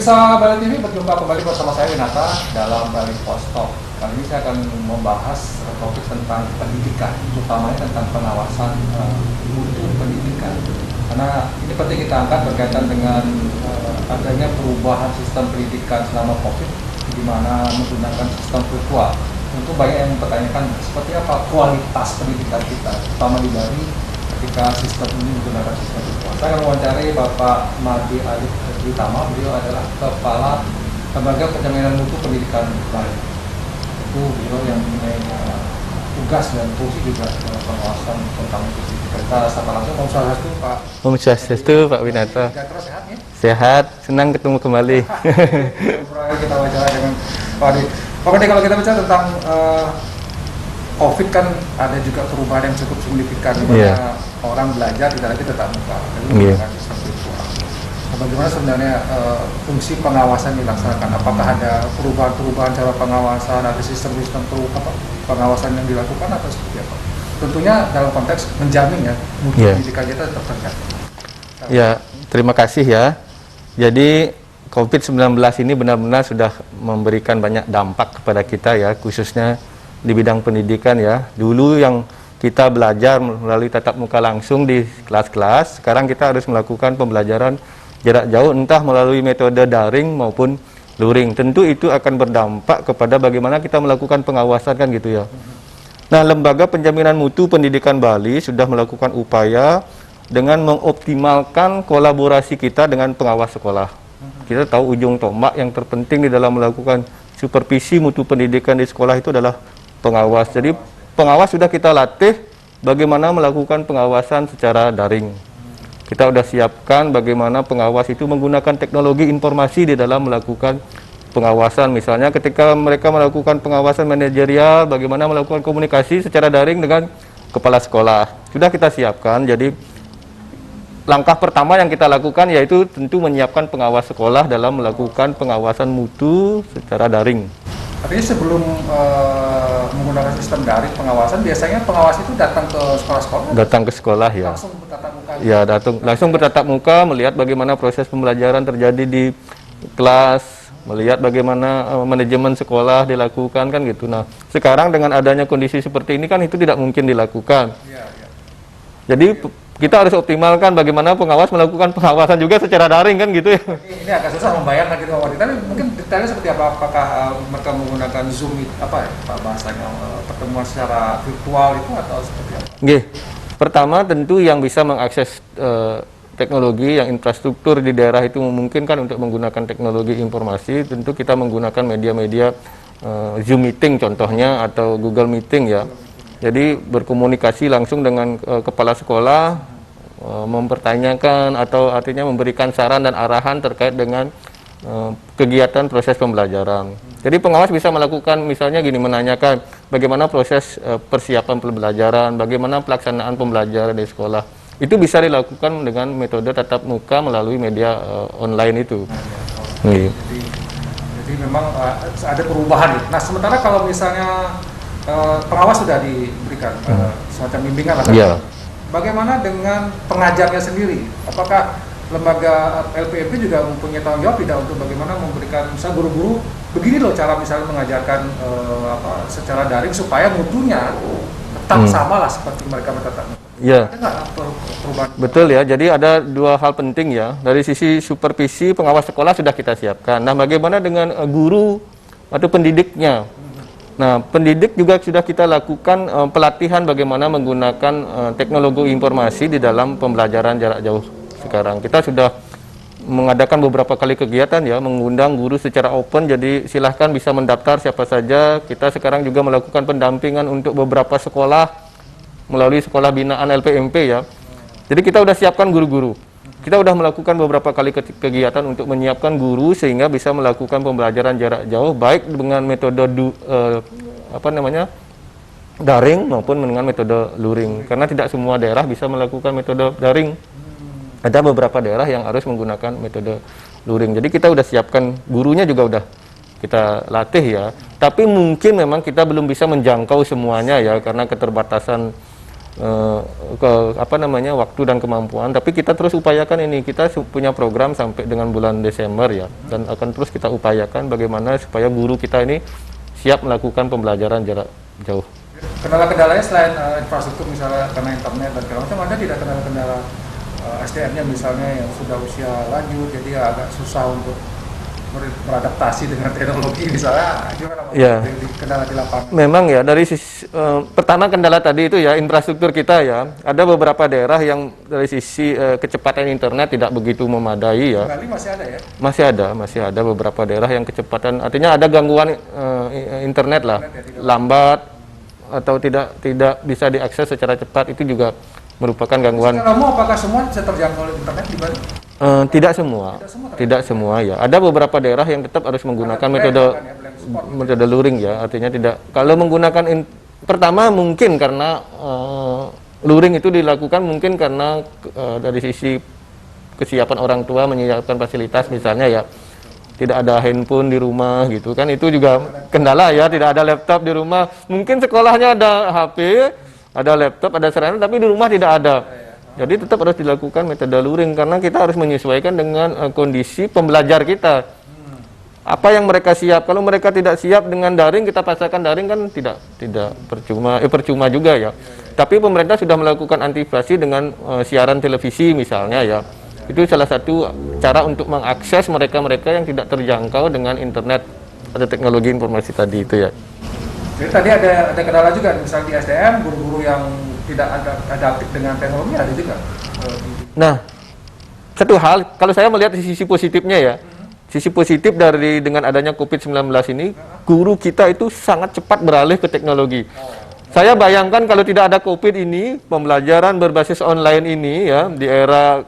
Pemirsa Bali TV, berjumpa kembali bersama saya Winata dalam Bali Post Talk. Kali ini saya akan membahas topik tentang pendidikan, utamanya tentang pengawasan mutu pendidikan. Karena ini penting kita angkat berkaitan dengan adanya perubahan sistem pendidikan selama COVID, di mana menggunakan sistem virtual. Tentu banyak yang mempertanyakan seperti apa kualitas pendidikan kita, terutama di Bali ketika sistem ini menggunakan sistem virtual. Saya akan mewawancarai Bapak Madi Alif Utama. Beliau adalah Kepala Lembaga Penjaminan Mutu Pendidikan Bali. Itu beliau yang mempunyai tugas dan fungsi juga dalam pengawasan tentang mutu pendidikan. Kita sapa langsung. Om Swastiastu Pak. Om Swastiastu Pak Winata. Sehat ya? Sehat, senang ketemu kembali. Kita wawancara dengan Pak Adi. Pak Adi, kalau kita bicara tentang COVID kan ada juga perubahan yang cukup signifikan, di mana orang belajar tidak lagi tetap muka, tapi menggunakan sistem virtual. Bagaimana sebenarnya fungsi pengawasan dilaksanakan? Apakah ada perubahan-perubahan cara pengawasan, ada sistem-sistem pengawasan yang dilakukan atau seperti apa? Tentunya dalam konteks menjamin ya mutu pendidikan kita tetap terjaga. Ya, terima kasih ya. Jadi COVID-19 ini benar-benar sudah memberikan banyak dampak kepada kita ya, khususnya di bidang pendidikan ya. Dulu yang kita belajar melalui tatap muka langsung di kelas-kelas, sekarang kita harus melakukan pembelajaran jarak jauh entah melalui metode daring maupun luring. Tentu itu akan berdampak kepada bagaimana kita melakukan pengawasan kan gitu ya. Nah, Lembaga Penjaminan Mutu Pendidikan Bali sudah melakukan upaya dengan mengoptimalkan kolaborasi kita dengan pengawas sekolah. Kita tahu ujung tombak yang terpenting di dalam melakukan supervisi mutu pendidikan di sekolah itu adalah pengawas. Jadi pengawas sudah kita latih bagaimana melakukan pengawasan secara daring. Kita sudah siapkan bagaimana pengawas itu menggunakan teknologi informasi di dalam melakukan pengawasan. Misalnya ketika mereka melakukan pengawasan manajerial, bagaimana melakukan komunikasi secara daring dengan kepala sekolah. Sudah kita siapkan. Jadi langkah pertama yang kita lakukan yaitu tentu menyiapkan pengawas sekolah dalam melakukan pengawasan mutu secara daring. Artinya sebelum menggunakan sistem daring pengawasan, biasanya pengawas itu datang ke sekolah-sekolah? Datang ke sekolah ya. Langsung bertatap muka? Ya, langsung bertatap muka, melihat bagaimana proses pembelajaran terjadi di kelas, melihat bagaimana manajemen sekolah dilakukan kan gitu. Nah, sekarang dengan adanya kondisi seperti ini kan itu tidak mungkin dilakukan. Jadi kita harus optimalkan bagaimana pengawas melakukan pengawasan juga secara daring kan gitu ya. Ini agak susah membayangkan gitu Pak. Tapi mungkin detailnya seperti apa? Apakah mereka menggunakan Zoom apa ya Pak bahasanya, pertemuan secara virtual itu atau seperti apa? Oke. Pertama tentu yang bisa mengakses teknologi yang infrastruktur di daerah itu memungkinkan untuk menggunakan teknologi informasi, tentu kita menggunakan media-media Zoom meeting contohnya atau Google Meeting ya. Jadi berkomunikasi langsung dengan kepala sekolah, mempertanyakan atau artinya memberikan saran dan arahan terkait dengan kegiatan proses pembelajaran. Jadi pengawas bisa melakukan misalnya gini, menanyakan bagaimana proses persiapan pembelajaran, bagaimana pelaksanaan pembelajaran di sekolah. Itu bisa dilakukan dengan metode tatap muka melalui media online itu. Jadi memang ada perubahan. Nah, sementara kalau misalnya pengawas sudah diberikan semacam bimbingan lah. Bagaimana dengan pengajarnya sendiri? Apakah lembaga LPMP juga mempunyai tanggung jawab tidak untuk bagaimana memberikan misalnya guru-guru begini loh cara misalnya mengajarkan secara daring supaya mutunya tetap sama lah seperti mereka bertatap muka? Ya. Ada nggak perubahan? Betul ya. Jadi ada dua hal penting ya. Dari sisi supervisi pengawas sekolah sudah kita siapkan. Nah, bagaimana dengan guru atau pendidiknya? Nah, pendidik juga sudah kita lakukan pelatihan bagaimana menggunakan teknologi informasi di dalam pembelajaran jarak jauh sekarang. Kita sudah mengadakan beberapa kali kegiatan ya, mengundang guru secara open, jadi silahkan bisa mendaftar siapa saja. Kita sekarang juga melakukan pendampingan untuk beberapa sekolah melalui sekolah binaan LPMP ya. Jadi kita sudah siapkan guru-guru. Kita sudah melakukan beberapa kali kegiatan untuk menyiapkan guru sehingga bisa melakukan pembelajaran jarak jauh baik dengan metode daring maupun dengan metode luring. Karena tidak semua daerah bisa melakukan metode daring. Ada beberapa daerah yang harus menggunakan metode luring. Jadi kita sudah siapkan gurunya juga udah kita latih ya. Tapi mungkin memang kita belum bisa menjangkau semuanya ya karena keterbatasan waktu dan kemampuan, tapi kita terus upayakan ini. Kita punya program sampai dengan bulan Desember ya, dan akan terus kita upayakan bagaimana supaya guru kita ini siap melakukan pembelajaran jarak jauh. Kendala-kendalanya selain infrastruktur misalnya karena internet dan segala macam, ada tidak kendala-kendala SDM-nya misalnya yang sudah usia lanjut, jadi agak susah untuk beradaptasi dengan teknologi misalnya, gimana ya. Kendala di lapangan? Memang ya, dari sisi pertama kendala tadi itu ya infrastruktur kita ya, ada beberapa daerah yang dari sisi kecepatan internet tidak begitu memadai ya. Bali masih ada ya? Masih ada beberapa daerah yang kecepatan, artinya ada gangguan internet lah, lambat atau tidak bisa diakses secara cepat, itu juga merupakan gangguan. Kalau apakah semua bisa terjangkau internet di Bali? Tidak semua ya. Ada beberapa daerah yang tetap harus menggunakan metode luring ya. Artinya tidak. Kalau menggunakan pertama mungkin karena luring itu dilakukan mungkin karena dari sisi kesiapan orang tua menyiapkan fasilitas misalnya ya. Tidak ada handphone di rumah gitu kan, itu juga kendala ya. Tidak ada laptop di rumah. Mungkin sekolahnya ada HP, ada laptop, ada sarana, tapi di rumah tidak ada. Jadi tetap harus dilakukan metode luring karena kita harus menyesuaikan dengan kondisi pembelajar kita. Apa yang mereka siap, kalau mereka tidak siap dengan daring, kita paksakan daring kan tidak percuma juga ya. Tapi pemerintah sudah melakukan antisipasi dengan siaran televisi misalnya ya. Itu salah satu cara untuk mengakses mereka-mereka yang tidak terjangkau dengan internet atau teknologi informasi tadi itu ya. Jadi tadi ada kendala juga, misalnya di SDM, guru-guru yang tidak adaptif dengan teknologi ada juga. Nah, satu hal, kalau saya melihat sisi positifnya ya, sisi positif dengan adanya COVID-19 ini, guru kita itu sangat cepat beralih ke teknologi. Saya bayangkan kalau tidak ada COVID ini, pembelajaran berbasis online ini ya, di era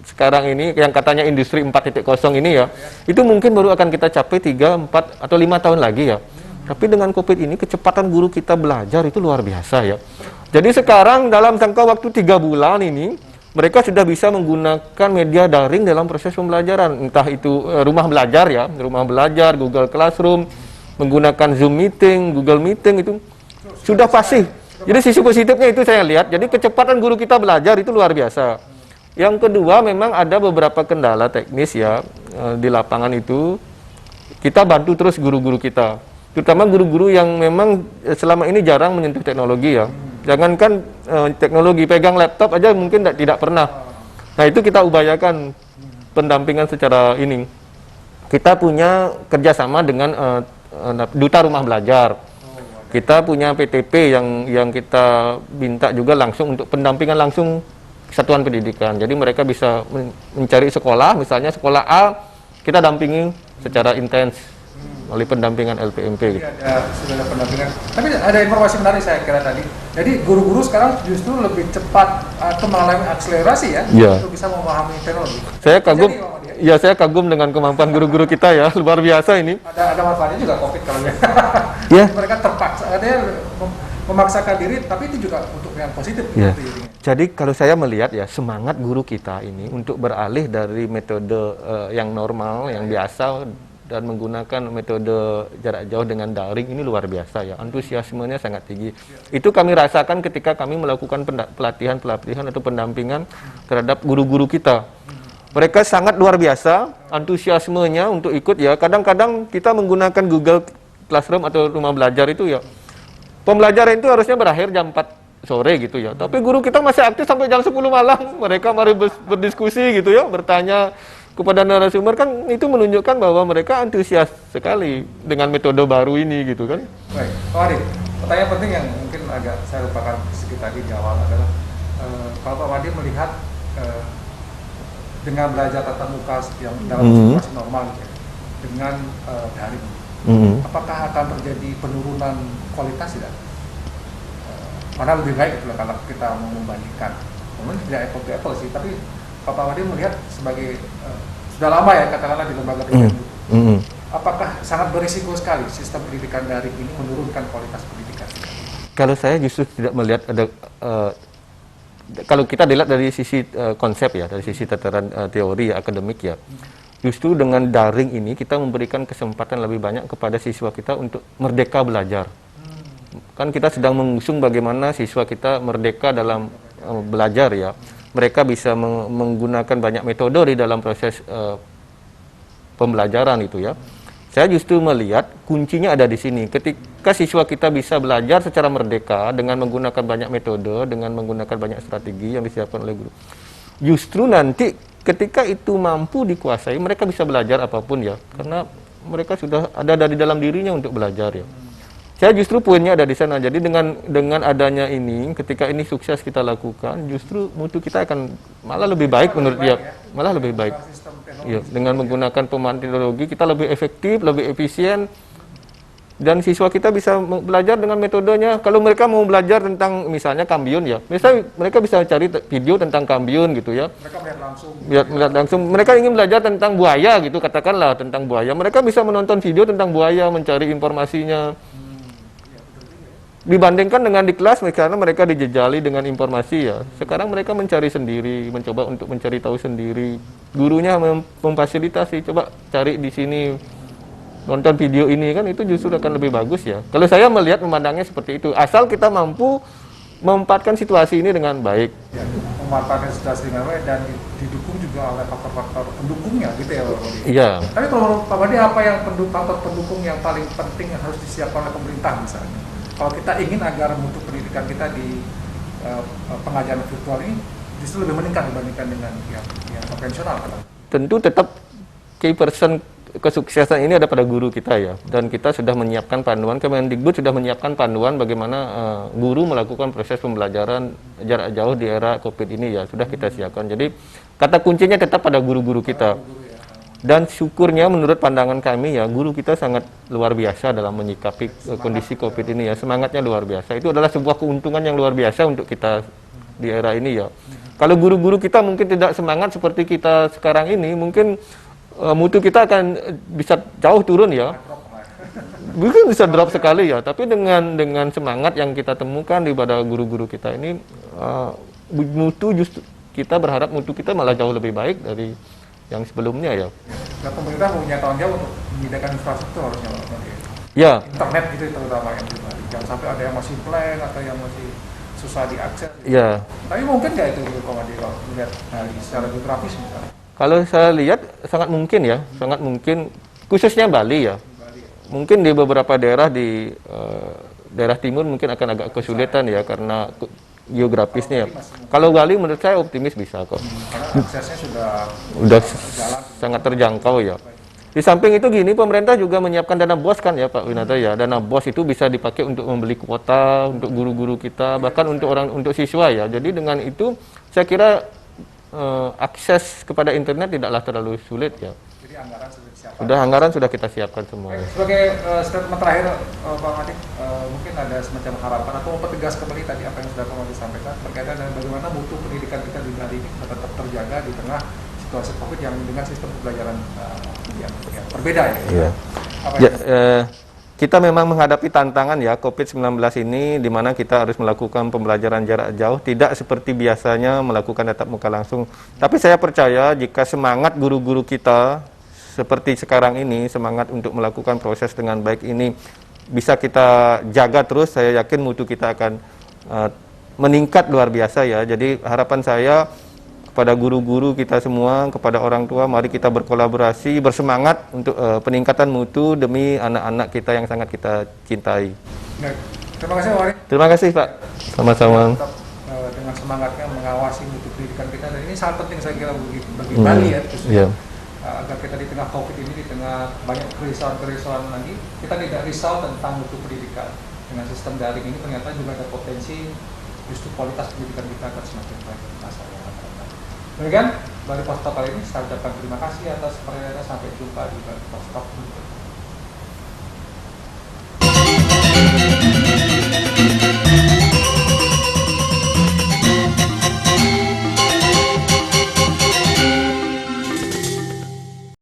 sekarang ini, yang katanya industri 4.0 ini ya, itu mungkin baru akan kita capai 3, 4, atau 5 tahun lagi ya. Tapi dengan COVID ini, kecepatan guru kita belajar itu luar biasa ya. Jadi sekarang dalam jangka waktu 3 bulan ini, mereka sudah bisa menggunakan media daring dalam proses pembelajaran. Entah itu rumah belajar ya, rumah belajar, Google Classroom, menggunakan Zoom Meeting, Google Meeting, itu sudah fasih. Jadi sisi positifnya itu saya lihat, jadi kecepatan guru kita belajar itu luar biasa. Yang kedua, memang ada beberapa kendala teknis ya, di lapangan itu. Kita bantu terus guru-guru kita. Terutama guru-guru yang memang selama ini jarang menyentuh teknologi ya. Jangankan teknologi, pegang laptop aja mungkin tidak pernah. Nah itu kita upayakan pendampingan secara ini. Kita punya kerjasama dengan Duta Rumah Belajar. Kita punya PTP yang kita minta juga langsung untuk pendampingan langsung satuan pendidikan. Jadi mereka bisa mencari sekolah, misalnya sekolah A, kita dampingi secara intens oleh pendampingan LPMP. Sudah ada pendampingan. Tapi ada informasi menarik saya kira tadi. Jadi guru-guru sekarang justru lebih cepat atau mengalami akselerasi ya, untuk bisa memahami teknologi. Saya kagum dengan kemampuan guru-guru kita ya, luar biasa ini. Ada manfaatnya juga COVID kalau ya. Mereka terpaksa, ada memaksakan diri, tapi itu juga untuk yang positif. Ya. Jadi kalau saya melihat ya, semangat guru kita ini untuk beralih dari metode yang normal, yang biasa, dan menggunakan metode jarak jauh dengan daring ini luar biasa ya, antusiasmenya sangat tinggi. Itu kami rasakan ketika kami melakukan pelatihan atau pendampingan terhadap guru-guru kita. Mereka sangat luar biasa antusiasmenya untuk ikut ya. Kadang-kadang kita menggunakan Google Classroom atau rumah belajar itu ya, pembelajaran itu harusnya berakhir jam 4 sore gitu ya, tapi guru kita masih aktif sampai jam 10 malam. Mereka mari berdiskusi gitu ya, bertanya kepada narasumber, kan itu menunjukkan bahwa mereka antusias sekali dengan metode baru ini gitu kan. Baik, Pak Wadi, pertanyaan penting yang mungkin agak saya lupakan sedikit tadi di awal adalah kalau Pak Wadi melihat dengan belajar tatap muka yang dalam situasi normal gitu, dengan daring, apakah akan terjadi penurunan kualitas tidak? Mana lebih baik itu kalau kita mau membandingkan, mungkin tidak apple to apple sih, tapi Pak Wadi melihat sebagai sudah lama ya katakanlah di lembaga pendidikan, apakah sangat berisiko sekali sistem pendidikan daring ini menurunkan kualitas pendidikan? Kalau saya justru tidak melihat ada, kalau kita dilihat dari sisi konsep ya, dari sisi tataran teori ya, akademik ya, justru dengan daring ini kita memberikan kesempatan lebih banyak kepada siswa kita untuk merdeka belajar. Kan kita sedang mengusung bagaimana siswa kita merdeka dalam belajar ya. Mereka bisa menggunakan banyak metode di dalam proses pembelajaran itu ya. Saya justru melihat kuncinya ada di sini. Ketika siswa kita bisa belajar secara merdeka dengan menggunakan banyak metode, dengan menggunakan banyak strategi yang disiapkan oleh guru. Justru nanti ketika itu mampu dikuasai, mereka bisa belajar apapun ya. Karena mereka sudah ada dari dalam dirinya untuk belajar ya. Saya justru poinnya ada di sana. Jadi dengan adanya ini, ketika ini sukses kita lakukan, justru mutu kita akan malah lebih baik menurut dia, malah lebih baik. Ya, dengan menggunakan pemahaman teknologi kita lebih efektif, lebih efisien, dan siswa kita bisa belajar dengan metodenya. Kalau mereka mau belajar tentang misalnya kambiun ya, misalnya mereka bisa cari video tentang kambiun gitu ya. Mereka melihat langsung. Melihat langsung. Mereka ingin belajar tentang buaya gitu, katakanlah tentang buaya. Mereka bisa menonton video tentang buaya, mencari informasinya. Dibandingkan dengan di kelas, karena mereka dijejali dengan informasi ya. Sekarang mereka mencari sendiri, mencoba untuk mencari tahu sendiri. Gurunya memfasilitasi, coba cari di sini, nonton video ini, kan itu justru akan lebih bagus ya. Kalau saya melihat memandangnya seperti itu, asal kita mampu memanfaatkan situasi ini dengan baik. Ya, memanfaatkan situasi dengan baik dan didukung juga oleh faktor-faktor pendukungnya gitu ya Pak Madi. Iya. Tapi kalau Pak Madi, apa yang faktor pendukung yang paling penting yang harus disiapkan oleh pemerintah misalnya? Kalau kita ingin agar mutu pendidikan kita di pengajaran virtual ini justru lebih meningkat dibandingkan dengan yang konvensional kan? Tentu tetap key person kesuksesan ini ada pada guru kita ya, dan kita sudah menyiapkan panduan, Kemendikbud sudah menyiapkan panduan bagaimana guru melakukan proses pembelajaran jarak jauh di era COVID ini ya, sudah kita siapkan. Jadi kata kuncinya tetap pada guru-guru kita. Dan syukurnya menurut pandangan kami ya, guru kita sangat luar biasa dalam menyikapi kondisi COVID ini ya, semangatnya luar biasa. Itu adalah sebuah keuntungan yang luar biasa untuk kita di era ini ya. Kalau guru-guru kita mungkin tidak semangat seperti kita sekarang ini, mungkin mutu kita akan bisa jauh turun ya. Mungkin bisa drop sekali ya, tapi dengan semangat yang kita temukan di pada guru-guru kita ini, mutu justru kita berharap mutu kita malah jauh lebih baik dari yang sebelumnya ya. Nah, pemerintah punya tanggung jawab untuk menyediakan infrastruktur harusnya Pak. Ya. Internet gitu terutama yang pribadi. Jangan sampai ada yang masih blank atau yang masih susah diakses. Ya. Tapi mungkin nggak itu kalau melihat secara geografis misalnya? Kalau saya lihat sangat mungkin ya, sangat mungkin, khususnya Bali ya. Mungkin di beberapa daerah di daerah timur mungkin akan agak kesulitan ya karena geografisnya. Kalau Bali menurut saya optimis bisa kok. Karena aksesnya sudah sangat terjangkau ya. Di samping itu gini, pemerintah juga menyiapkan dana BOS kan ya Pak Winata ya. Dana BOS itu bisa dipakai untuk membeli kuota untuk guru-guru kita, bahkan untuk siswa ya. Jadi dengan itu saya kira akses kepada internet tidaklah terlalu sulit ya. Jadi anggaran sudah disiapkan. Anggaran sudah kita siapkan semua. Sebagai statement terakhir Pak Madi, mungkin ada semacam harapan atau mempertegas kembali tadi apa yang sudah Pak Madi sampaikan berkaitan dengan bagaimana mutu pendidikan kita di Bali ini tetap terjaga di tengah situasi COVID yang dengan sistem pembelajaran yang berbeda ya. Iya. Kita memang menghadapi tantangan ya COVID-19 ini, di mana kita harus melakukan pembelajaran jarak jauh, tidak seperti biasanya melakukan tatap muka langsung. Tapi saya percaya jika semangat guru-guru kita seperti sekarang ini, semangat untuk melakukan proses dengan baik ini bisa kita jaga terus, saya yakin mutu kita akan meningkat luar biasa ya. Jadi harapan saya kepada guru-guru kita semua, kepada orang tua, mari kita berkolaborasi, bersemangat untuk peningkatan mutu demi anak-anak kita yang sangat kita cintai. Baik. Terima kasih Pak Madi. Terima kasih Pak. Sama-sama. Tetap dengan semangatnya mengawasi mutu pendidikan kita, dan ini sangat penting saya kira bagi Bali ya, khususnya. Agar kita di tengah COVID ini, di tengah banyak kerisauan lagi, kita tidak risau tentang mutu pendidikan. Dengan sistem daring ini ternyata juga ada potensi justru kualitas pendidikan kita akan semakin baik. Demikian Bali Post Talk kali ini, saya ucapkan terima kasih atas perhatiannya. Sampai jumpa di Bali Post Talk berikutnya.